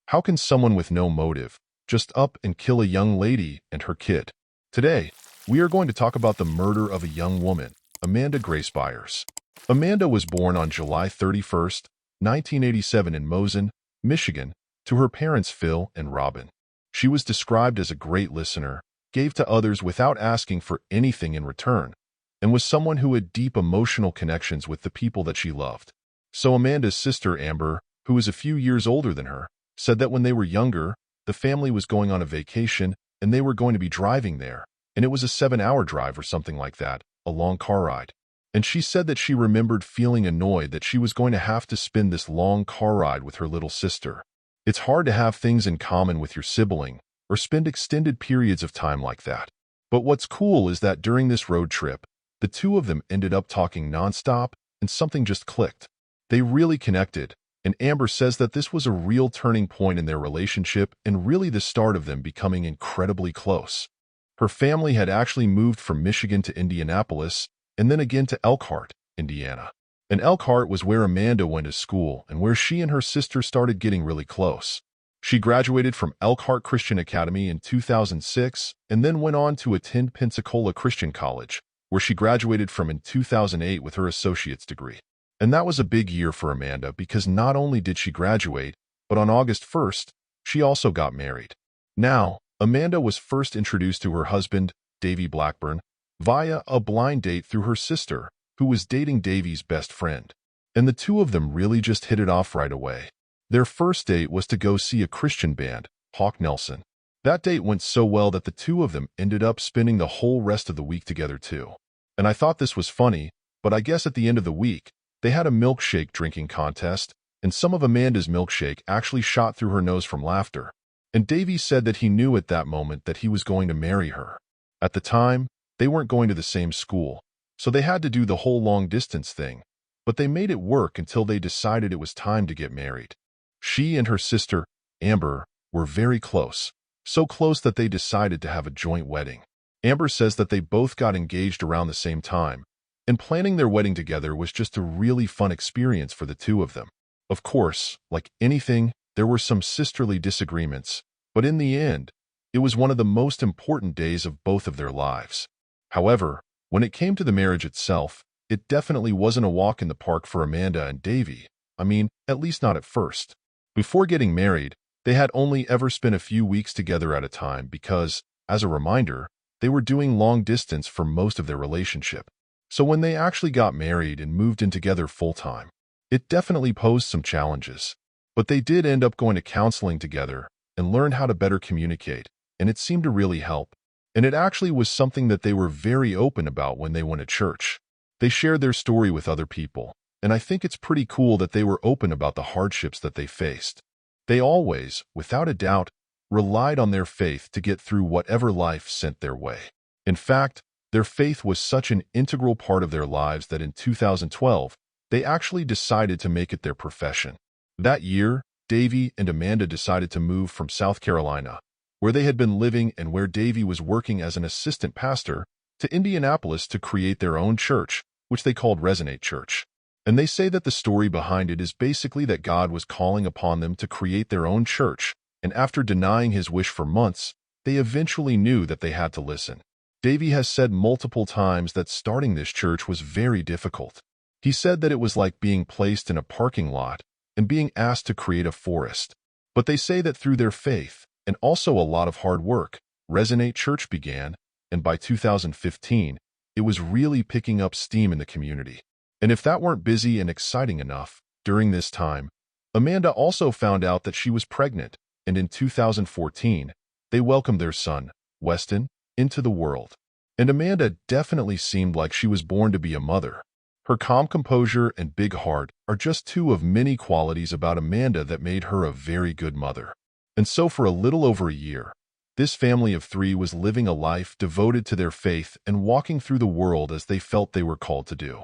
How can someone with no motive just up and kill a young lady and her kid? Today, we are going to talk about the murder of a young woman, Amanda Grace Byers. Amanda was born on July 31st, 1987 in Mosen, Michigan, to her parents Phil and Robin. She was described as a great listener, gave to others without asking for anything in return, and was someone who had deep emotional connections with the people that she loved. So Amanda's sister Amber, who was a few years older than her, said that when they were younger, the family was going on a vacation and they were going to be driving there, and it was a 7-hour drive or something like that, a long car ride. And she said that she remembered feeling annoyed that she was going to have to spend this long car ride with her little sister. It's hard to have things in common with your sibling or spend extended periods of time like that. But what's cool is that during this road trip, the two of them ended up talking nonstop and something just clicked. They really connected, and Amber says that this was a real turning point in their relationship and really the start of them becoming incredibly close. Her family had actually moved from Michigan to Indianapolis and then again to Elkhart, Indiana. And Elkhart was where Amanda went to school and where she and her sister started getting really close. She graduated from Elkhart Christian Academy in 2006 and then went on to attend Pensacola Christian College, where she graduated from in 2008 with her associate's degree. And that was a big year for Amanda because not only did she graduate, but on August 1st, she also got married. Now, Amanda was first introduced to her husband, Davey Blackburn, via a blind date through her sister, who was dating Davey's best friend. And the two of them really just hit it off right away. Their first date was to go see a Christian band, Hawk Nelson. That date went so well that the two of them ended up spending the whole rest of the week together too. And I thought this was funny, but I guess at the end of the week, they had a milkshake drinking contest, and some of Amanda's milkshake actually shot through her nose from laughter. And Davey said that he knew at that moment that he was going to marry her. At the time, they weren't going to the same school, so they had to do the whole long-distance thing, but they made it work until they decided it was time to get married. She and her sister, Amber, were very close, so close that they decided to have a joint wedding. Amber says that they both got engaged around the same time, and planning their wedding together was just a really fun experience for the two of them. Of course, like anything, there were some sisterly disagreements, but in the end, it was one of the most important days of both of their lives. However, when it came to the marriage itself, it definitely wasn't a walk in the park for Amanda and Davey. I mean, at least not at first. Before getting married, they had only ever spent a few weeks together at a time because, as a reminder, they were doing long distance for most of their relationship. So when they actually got married and moved in together full-time, it definitely posed some challenges. But they did end up going to counseling together and learned how to better communicate, and it seemed to really help. And it actually was something that they were very open about when they went to church. They shared their story with other people, and I think it's pretty cool that they were open about the hardships that they faced. They always, without a doubt, relied on their faith to get through whatever life sent their way. In fact, their faith was such an integral part of their lives that in 2012, they actually decided to make it their profession. That year, Davey and Amanda decided to move from South Carolina, where they had been living and where Davey was working as an assistant pastor, to Indianapolis to create their own church, which they called Resonate Church. And they say that the story behind it is basically that God was calling upon them to create their own church, and after denying his wish for months, they eventually knew that they had to listen. Davey has said multiple times that starting this church was very difficult. He said that it was like being placed in a parking lot and being asked to create a forest. But they say that through their faith, and also a lot of hard work, Resonate Church began, and by 2015, it was really picking up steam in the community. And if that weren't busy and exciting enough, during this time, Amanda also found out that she was pregnant, and in 2014, they welcomed their son, Weston, into the world. And Amanda definitely seemed like she was born to be a mother. Her calm composure and big heart are just two of many qualities about Amanda that made her a very good mother. And so for a little over a year, this family of three was living a life devoted to their faith and walking through the world as they felt they were called to do.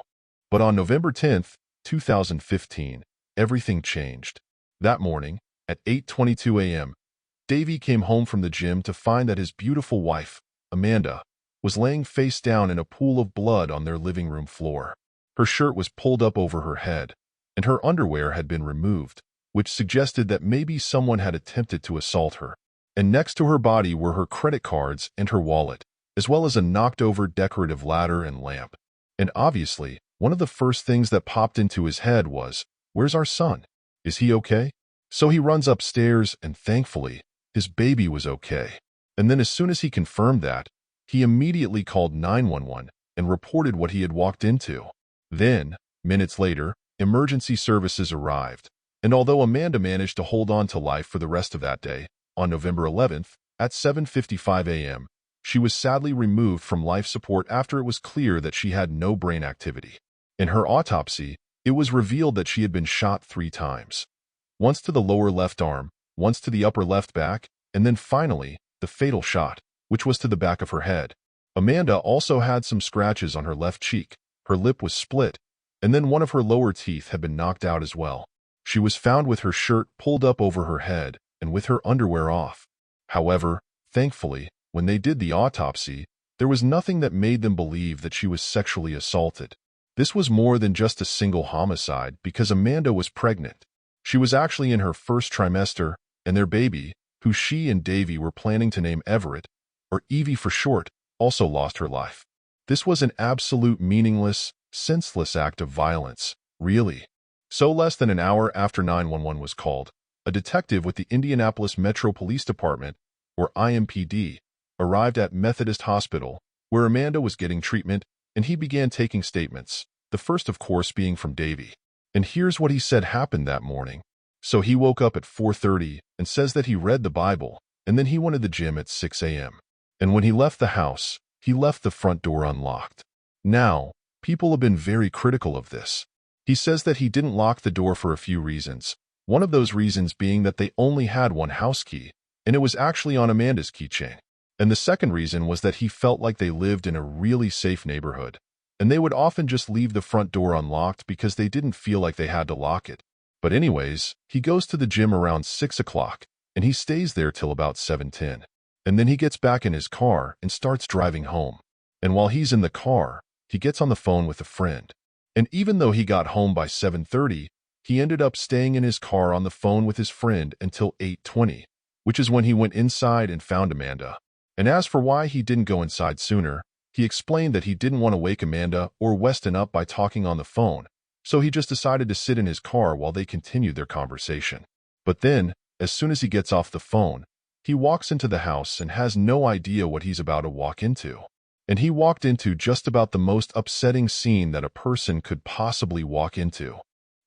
But on November 10th, 2015, everything changed. That morning, at 8:22 a.m., Davey came home from the gym to find that his beautiful wife, Amanda, was laying face down in a pool of blood on their living room floor. Her shirt was pulled up over her head, and her underwear had been removed, which suggested that maybe someone had attempted to assault her. And next to her body were her credit cards and her wallet, as well as a knocked-over decorative ladder and lamp. And obviously, one of the first things that popped into his head was, "Where's our son? Is he okay?" So he runs upstairs, and thankfully, his baby was okay. And then as soon as he confirmed that, he immediately called 911 and reported what he had walked into. Then, minutes later, emergency services arrived, and although Amanda managed to hold on to life for the rest of that day, on November 11th, at 7:55 a.m., she was sadly removed from life support after it was clear that she had no brain activity. In her autopsy, it was revealed that she had been shot 3 times. Once to the lower left arm, once to the upper left back, and then finally, the fatal shot, which was to the back of her head. Amanda also had some scratches on her left cheek, her lip was split, and then one of her lower teeth had been knocked out as well. She was found with her shirt pulled up over her head and with her underwear off. However, thankfully, when they did the autopsy, there was nothing that made them believe that she was sexually assaulted. This was more than just a single homicide because Amanda was pregnant. She was actually in her first trimester, and their baby, who she and Davey were planning to name Everett, or Evie for short, also lost her life. This was an absolute meaningless, senseless act of violence, really. So less than an hour after 911 was called, a detective with the Indianapolis Metro Police Department, or IMPD, arrived at Methodist Hospital, where Amanda was getting treatment, and he began taking statements, the first of course being from Davey. And here's what he said happened that morning. So he woke up at 4:30 and says that he read the Bible, and then he went to the gym at 6 a.m. And when he left the house, he left the front door unlocked. Now, people have been very critical of this. He says that he didn't lock the door for a few reasons, one of those reasons being that they only had one house key, and it was actually on Amanda's keychain. And the second reason was that he felt like they lived in a really safe neighborhood, and they would often just leave the front door unlocked because they didn't feel like they had to lock it. But anyways, he goes to the gym around 6 o'clock, and he stays there till about 7:10. And then he gets back in his car and starts driving home. And while he's in the car, he gets on the phone with a friend. And even though he got home by 7:30, he ended up staying in his car on the phone with his friend until 8:20, which is when he went inside and found Amanda. And as for why he didn't go inside sooner, he explained that he didn't want to wake Amanda or Weston up by talking on the phone, so he just decided to sit in his car while they continued their conversation. But then, as soon as he gets off the phone, he walks into the house and has no idea what he's about to walk into. And he walked into just about the most upsetting scene that a person could possibly walk into.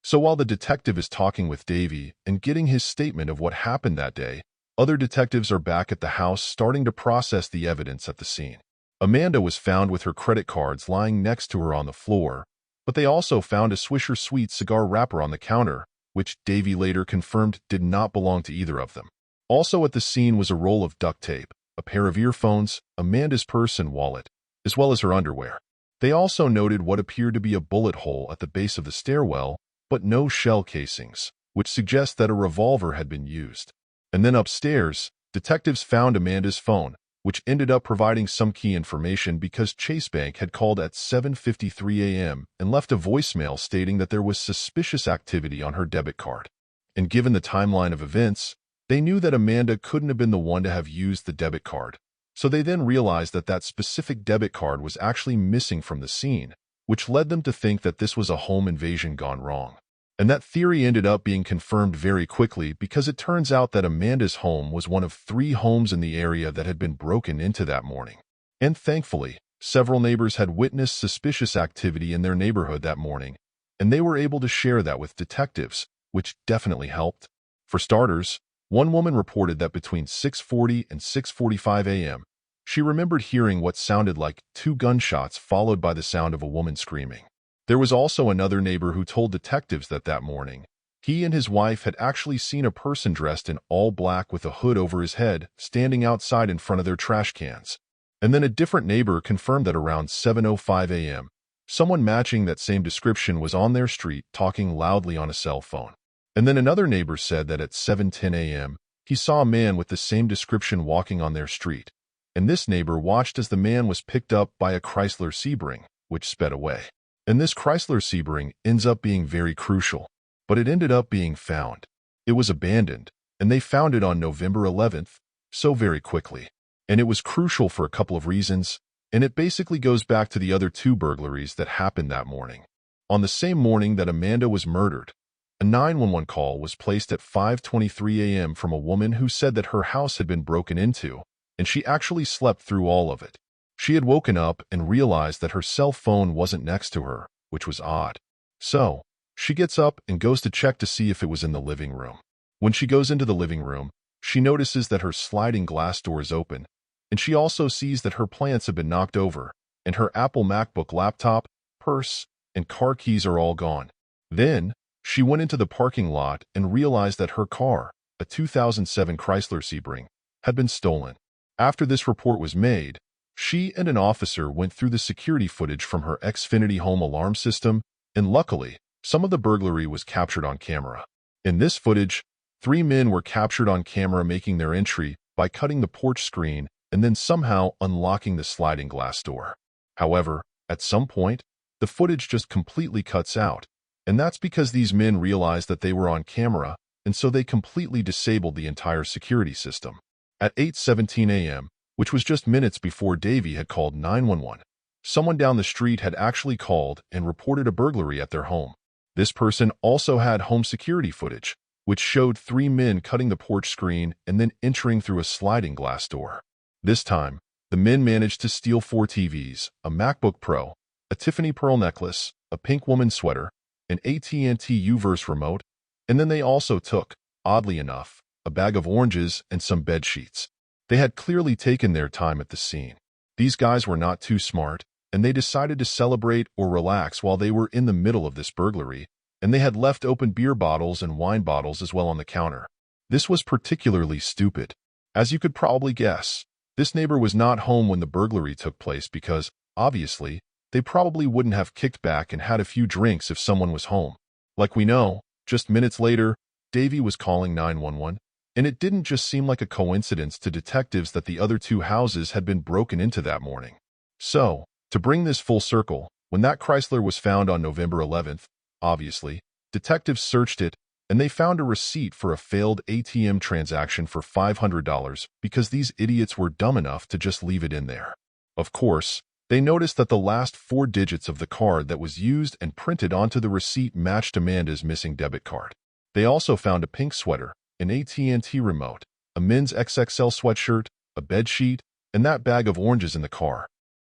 So while the detective is talking with Davey and getting his statement of what happened that day, other detectives are back at the house starting to process the evidence at the scene. Amanda was found with her credit cards lying next to her on the floor, but they also found a Swisher Sweets cigar wrapper on the counter, which Davey later confirmed did not belong to either of them. Also at the scene was a roll of duct tape, a pair of earphones, Amanda's purse and wallet, as well as her underwear. They also noted what appeared to be a bullet hole at the base of the stairwell, but no shell casings, which suggests that a revolver had been used. And then upstairs, detectives found Amanda's phone, which ended up providing some key information because Chase Bank had called at 7:53 a.m. and left a voicemail stating that there was suspicious activity on her debit card. And given the timeline of events, they knew that Amanda couldn't have been the one to have used the debit card. So they then realized that that specific debit card was actually missing from the scene, which led them to think that this was a home invasion gone wrong. And that theory ended up being confirmed very quickly because it turns out that Amanda's home was one of 3 homes in the area that had been broken into that morning. And thankfully, several neighbors had witnessed suspicious activity in their neighborhood that morning, and they were able to share that with detectives, which definitely helped. For starters, one woman reported that between 6:40 and 6:45 a.m., she remembered hearing what sounded like 2 gunshots followed by the sound of a woman screaming. There was also another neighbor who told detectives that that morning, he and his wife had actually seen a person dressed in all black with a hood over his head standing outside in front of their trash cans. And then a different neighbor confirmed that around 7:05 a.m., someone matching that same description was on their street talking loudly on a cell phone. And then another neighbor said that at 7:10 a.m., he saw a man with the same description walking on their street. And this neighbor watched as the man was picked up by a Chrysler Sebring, which sped away. And this Chrysler Sebring ends up being very crucial, but it ended up being found. It was abandoned, and they found it on November 11th, so very quickly. And it was crucial for a couple of reasons, and it basically goes back to the other two burglaries that happened that morning. On the same morning that Amanda was murdered, a 911 call was placed at 5:23 a.m. from a woman who said that her house had been broken into, and she actually slept through all of it. She had woken up and realized that her cell phone wasn't next to her, which was odd. So, she gets up and goes to check to see if it was in the living room. When she goes into the living room, she notices that her sliding glass door is open, and she also sees that her plants have been knocked over, and her Apple MacBook laptop, purse, and car keys are all gone. Then, she went into the parking lot and realized that her car, a 2007 Chrysler Sebring, had been stolen. After this report was made, she and an officer went through the security footage from her Xfinity home alarm system, and luckily, some of the burglary was captured on camera. In this footage, 3 men were captured on camera making their entry by cutting the porch screen and then somehow unlocking the sliding glass door. However, at some point, the footage just completely cuts out, and that's because these men realized that they were on camera, and so they completely disabled the entire security system. At 8:17 a.m., which was just minutes before Davey had called 911, someone down the street had actually called and reported a burglary at their home. This person also had home security footage, which showed 3 men cutting the porch screen and then entering through a sliding glass door. This time, the men managed to steal 4 TVs, a MacBook Pro, a Tiffany pearl necklace, a pink woman sweater, an AT&T U-verse remote, and then they also took, oddly enough, a bag of oranges and some bed sheets. They had clearly taken their time at the scene. These guys were not too smart, and they decided to celebrate or relax while they were in the middle of this burglary, and they had left open beer bottles and wine bottles as well on the counter. This was particularly stupid. As you could probably guess, this neighbor was not home when the burglary took place because, obviously, they probably wouldn't have kicked back and had a few drinks if someone was home. Like we know, just minutes later, Davey was calling 911, and it didn't just seem like a coincidence to detectives that the other 2 houses had been broken into that morning. So, to bring this full circle, when that Chrysler was found on November 11th, obviously, detectives searched it, and they found a receipt for a failed ATM transaction for $500 because these idiots were dumb enough to just leave it in there. Of course, they noticed that the last 4 digits of the card that was used and printed onto the receipt matched Amanda's missing debit card. They also found a pink sweater, an AT&T remote, a men's XXL sweatshirt, a bed sheet, and that bag of oranges in the car.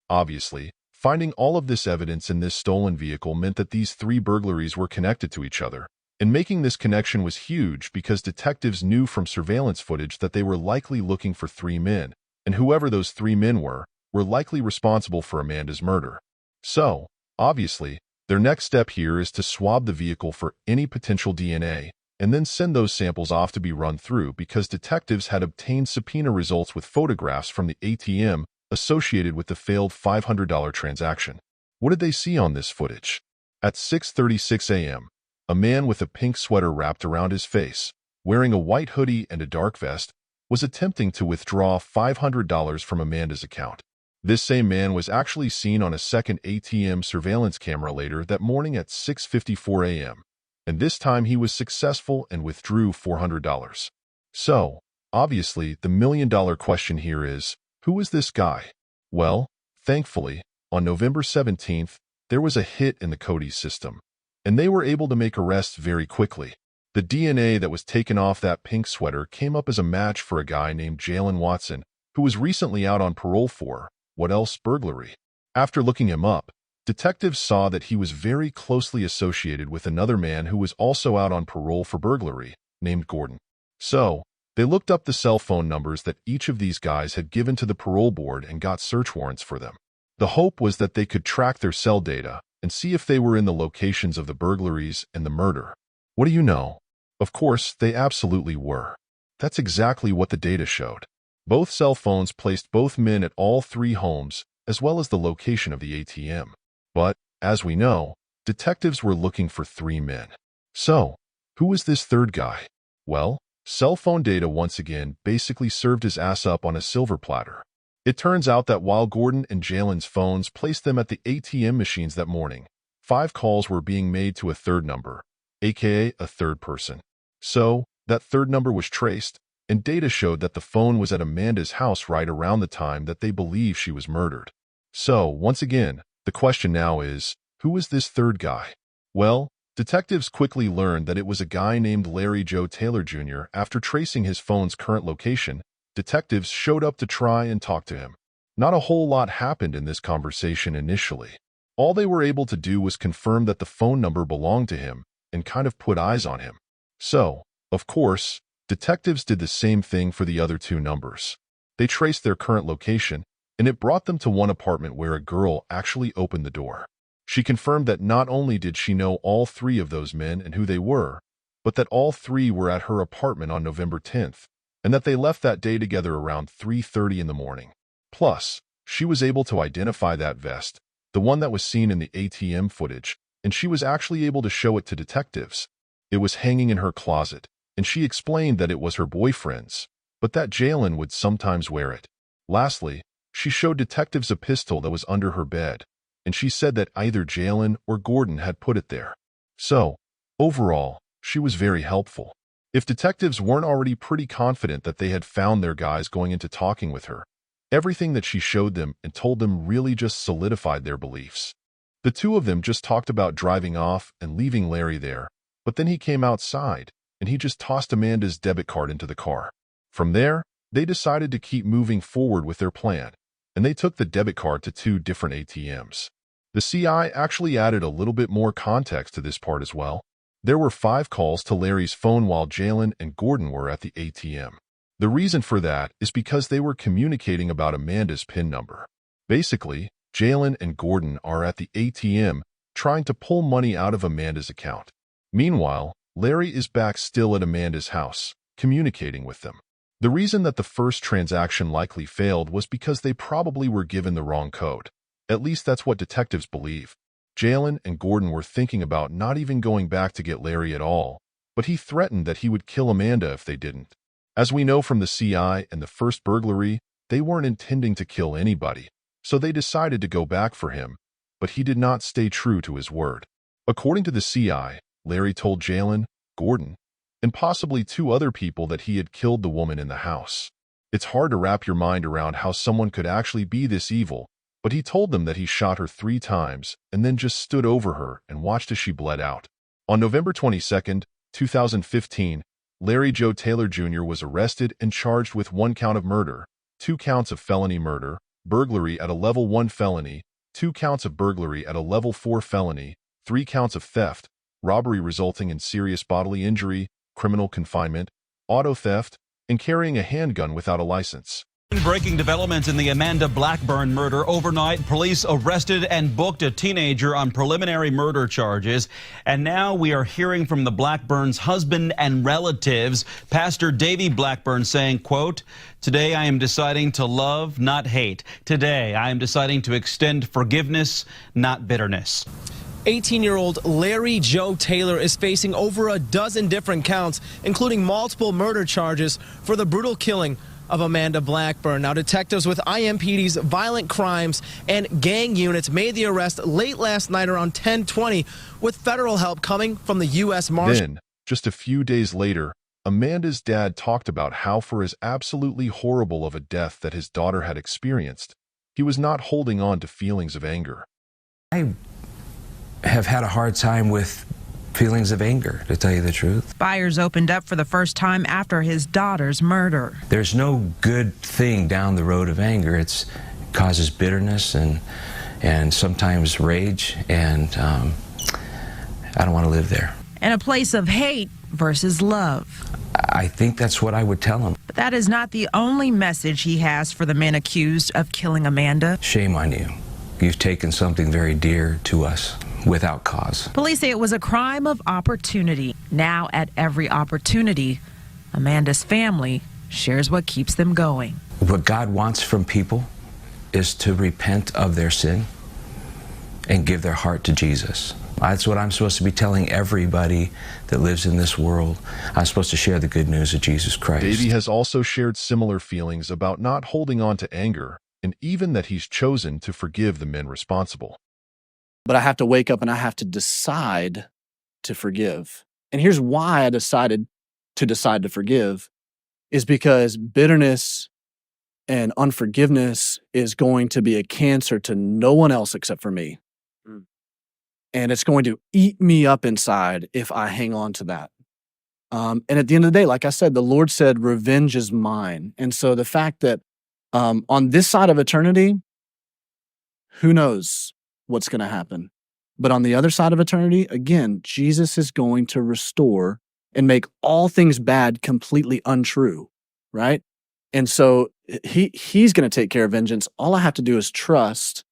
Obviously, finding all of this evidence in this stolen vehicle meant that these 3 burglaries were connected to each other, and making this connection was huge because detectives knew from surveillance footage that they were likely looking for 3 men, and whoever those 3 men were likely responsible for Amanda's murder. So, obviously, their next step here is to swab the vehicle for any potential DNA, and then send those samples off to be run through because detectives had obtained subpoena results with photographs from the ATM associated with the failed $500 transaction. What did they see on this footage? At 6:36 a.m., a man with a pink sweater wrapped around his face, wearing a white hoodie and a dark vest, was attempting to withdraw $500 from Amanda's account. This same man was actually seen on a second ATM surveillance camera later that morning at 6:54 a.m., and this time he was successful and withdrew $400. So, obviously, the million-dollar question here is, who is this guy? Well, thankfully, on November 17th, there was a hit in the Cody's system, and they were able to make arrests very quickly. The DNA that was taken off that pink sweater came up as a match for a guy named Jalen Watson, who was recently out on parole for, what else, burglary. After looking him up, detectives saw that he was very closely associated with another man who was also out on parole for burglary, named Gordon. So, they looked up the cell phone numbers that each of these guys had given to the parole board and got search warrants for them. The hope was that they could track their cell data and see if they were in the locations of the burglaries and the murder. What do you know? Of course, they absolutely were. That's exactly what the data showed. Both cell phones placed both men at all 3 homes, as well as the location of the ATM. But, as we know, detectives were looking for 3 men. So, who was this third guy? Well, cell phone data once again basically served his ass up on a silver platter. It turns out that while Gordon and Jalen's phones placed them at the ATM machines that morning, 5 calls were being made to a third number, aka a third person. So, That third number was traced, and data showed that the phone was at Amanda's house right around the time that they believe she was murdered. So, once again, the question now is, who is this third guy? Well, detectives quickly learned that it was a guy named Larry Joe Taylor Jr. After tracing his phone's current location, detectives showed up to try and talk to him. Not a whole lot happened in this conversation initially. All they were able to do was confirm that the phone number belonged to him and kind of put eyes on him. So, of course, detectives did the same thing for the other two numbers. They traced their current location, and it brought them to one apartment where a girl actually opened the door. She confirmed that not only did she know all three of those men and who they were, but that all three were at her apartment on November 10th, and that they left that day together around 3:30 in the morning. Plus, she was able to identify that vest, the one that was seen in the ATM footage, and she was actually able to show it to detectives. It was hanging in her closet, and she explained that it was her boyfriend's, but that Jalen would sometimes wear it. Lastly, she showed detectives a pistol that was under her bed, and she said that either Jalen or Gordon had put it there. So, overall, she was very helpful. If detectives weren't already pretty confident that they had found their guys going into talking with her, everything that she showed them and told them really just solidified their beliefs. The two of them just talked about driving off and leaving Larry there, but then he came outside, and he just tossed Amanda's debit card into the car. From there, they decided to keep moving forward with their plan, and they took the debit card to two different ATMs. The CI actually added a little bit more context to this part as well. There were 5 calls to Larry's phone while Jalen and Gordon were at the ATM. The reason for that is because they were communicating about Amanda's PIN number. Basically, Jalen and Gordon are at the ATM trying to pull money out of Amanda's account. Meanwhile, Larry is back still at Amanda's house, communicating with them. The reason that the first transaction likely failed was because they probably were given the wrong code. At least that's what detectives believe. Jalen and Gordon were thinking about not even going back to get Larry at all, but he threatened that he would kill Amanda if they didn't. As we know from the CI and the first burglary, they weren't intending to kill anybody, so they decided to go back for him, but he did not stay true to his word. According to the CI, Larry told Jalen, Gordon, and possibly 2 other people that he had killed the woman in the house. It's hard to wrap your mind around how someone could actually be this evil, but he told them that he shot her 3 times and then just stood over her and watched as she bled out. On November 22, 2015, Larry Joe Taylor Jr. was arrested and charged with 1 count of murder, 2 counts of felony murder, burglary at a level 1 felony, 2 counts of burglary at a level 4 felony, 3 counts of theft, robbery resulting in serious bodily injury, criminal confinement, auto theft, and carrying a handgun without a license. Breaking developments in the Amanda Blackburn murder. Overnight, police arrested and booked a teenager on preliminary murder charges. And now we are hearing from the Blackburns' husband and relatives. Pastor Davey Blackburn saying, quote, "Today I am deciding to love, not hate. Today I am deciding to extend forgiveness, not bitterness." 18-year-old Larry Joe Taylor is facing over a dozen different counts, including multiple murder charges for the brutal killing of Amanda Blackburn. Now, detectives with IMPD's violent crimes and gang units made the arrest late last night around 10:20, with federal help coming from the U.S. Marshals. Then, just a few days later, Amanda's dad talked about how for as absolutely horrible of a death that his daughter had experienced, he was not holding on to feelings of anger. I have had a hard time with feelings of anger, to tell you the truth. Byers opened up for the first time after his daughter's murder. There's no good thing down the road of anger. It causes bitterness and sometimes rage, and I don't want to live there. And a place of hate versus love. I think that's what I would tell him. But that is not the only message he has for the men accused of killing Amanda. Shame on you. You've taken something very dear to us without cause. Police say it was a crime of opportunity. Now, at every opportunity, Amanda's family shares what keeps them going. What God wants from people is to repent of their sin and give their heart to Jesus. That's what I'm supposed to be telling everybody that lives in this world. I'm supposed to share the good news of Jesus Christ. Davey has also shared similar feelings about not holding on to anger, and even that he's chosen to forgive the men responsible. But I have to wake up and I have to decide to forgive. And here's why I decided to decide to forgive is because bitterness and unforgiveness is going to be a cancer to no one else except for me. And it's going to eat me up inside if I hang on to that. And at the end of the day, like I said, the Lord said, revenge is mine. And so the fact that on this side of eternity, who knows what's going to happen? But on the other side of eternity, again, Jesus is going to restore and make all things bad completely untrue, right? And so he's going to take care of vengeance. All I have to do is trust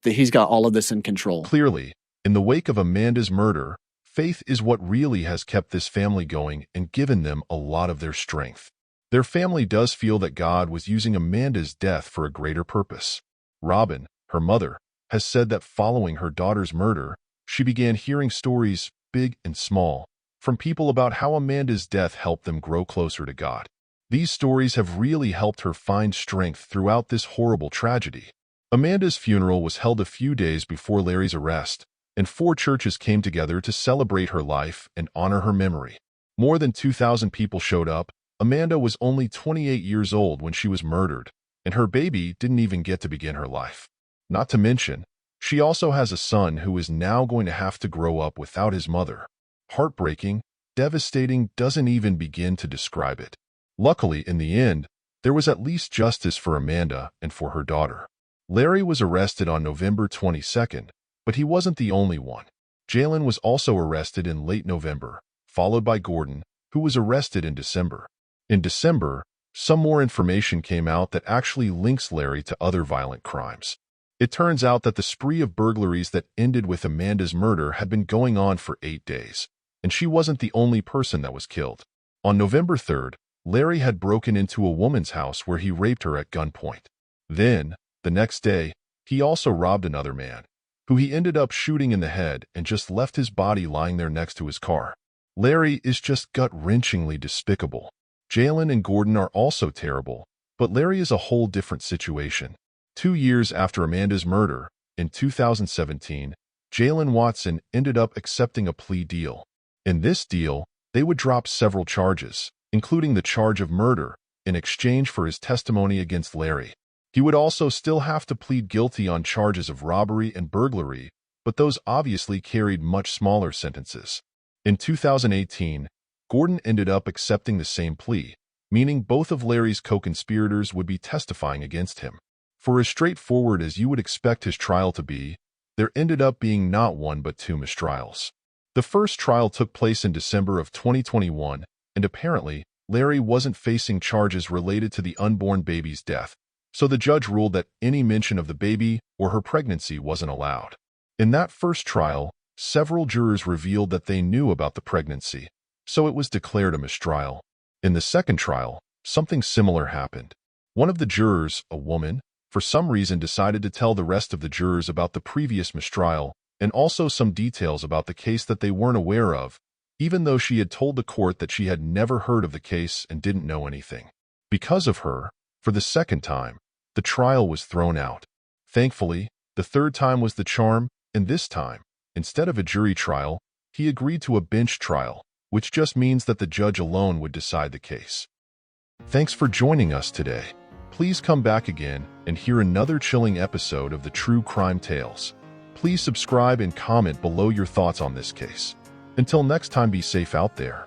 that he's got all of this in control. Clearly, in the wake of Amanda's murder, faith is what really has kept this family going and given them a lot of their strength. Their family does feel that God was using Amanda's death for a greater purpose. Robin, her mother, has said that following her daughter's murder, she began hearing stories, big and small, from people about how Amanda's death helped them grow closer to God. These stories have really helped her find strength throughout this horrible tragedy. Amanda's funeral was held a few days before Larry's arrest, and 4 churches came together to celebrate her life and honor her memory. More than 2,000 people showed up. Amanda was only 28 years old when she was murdered, and her baby didn't even get to begin her life. Not to mention, she also has a son who is now going to have to grow up without his mother. Heartbreaking, devastating, doesn't even begin to describe it. Luckily, in the end, there was at least justice for Amanda and for her daughter. Larry was arrested on November 22nd, but he wasn't the only one. Jalen was also arrested in late November, followed by Gordon, who was arrested in December. In December, some more information came out that actually links Larry to other violent crimes. It turns out that the spree of burglaries that ended with Amanda's murder had been going on for 8 days, and she wasn't the only person that was killed. On November 3rd, Larry had broken into a woman's house where he raped her at gunpoint. Then, the next day, he also robbed another man, who he ended up shooting in the head and just left his body lying there next to his car. Larry is just gut-wrenchingly despicable. Jalen and Gordon are also terrible, but Larry is a whole different situation. 2 years after Amanda's murder, in 2017, Jalen Watson ended up accepting a plea deal. In this deal, they would drop several charges, including the charge of murder, in exchange for his testimony against Larry. He would also still have to plead guilty on charges of robbery and burglary, but those obviously carried much smaller sentences. In 2018, Gordon ended up accepting the same plea, meaning both of Larry's co-conspirators would be testifying against him. For as straightforward as you would expect his trial to be, there ended up being not 1 but 2 mistrials. The first trial took place in December of 2021, and apparently, Larry wasn't facing charges related to the unborn baby's death, so the judge ruled that any mention of the baby or her pregnancy wasn't allowed. In that first trial, several jurors revealed that they knew about the pregnancy, so it was declared a mistrial. In the second trial, something similar happened. One of the jurors, a woman, for some reason decided to tell the rest of the jurors about the previous mistrial and also some details about the case that they weren't aware of, even though she had told the court that she had never heard of the case and didn't know anything. Because of her, for the second time, the trial was thrown out. Thankfully, the third time was the charm, and this time, instead of a jury trial, he agreed to a bench trial, which just means that the judge alone would decide the case. Thanks for joining us today. Please come back again and hear another chilling episode of the True Crime Tales. Please subscribe and comment below your thoughts on this case. Until next time, be safe out there.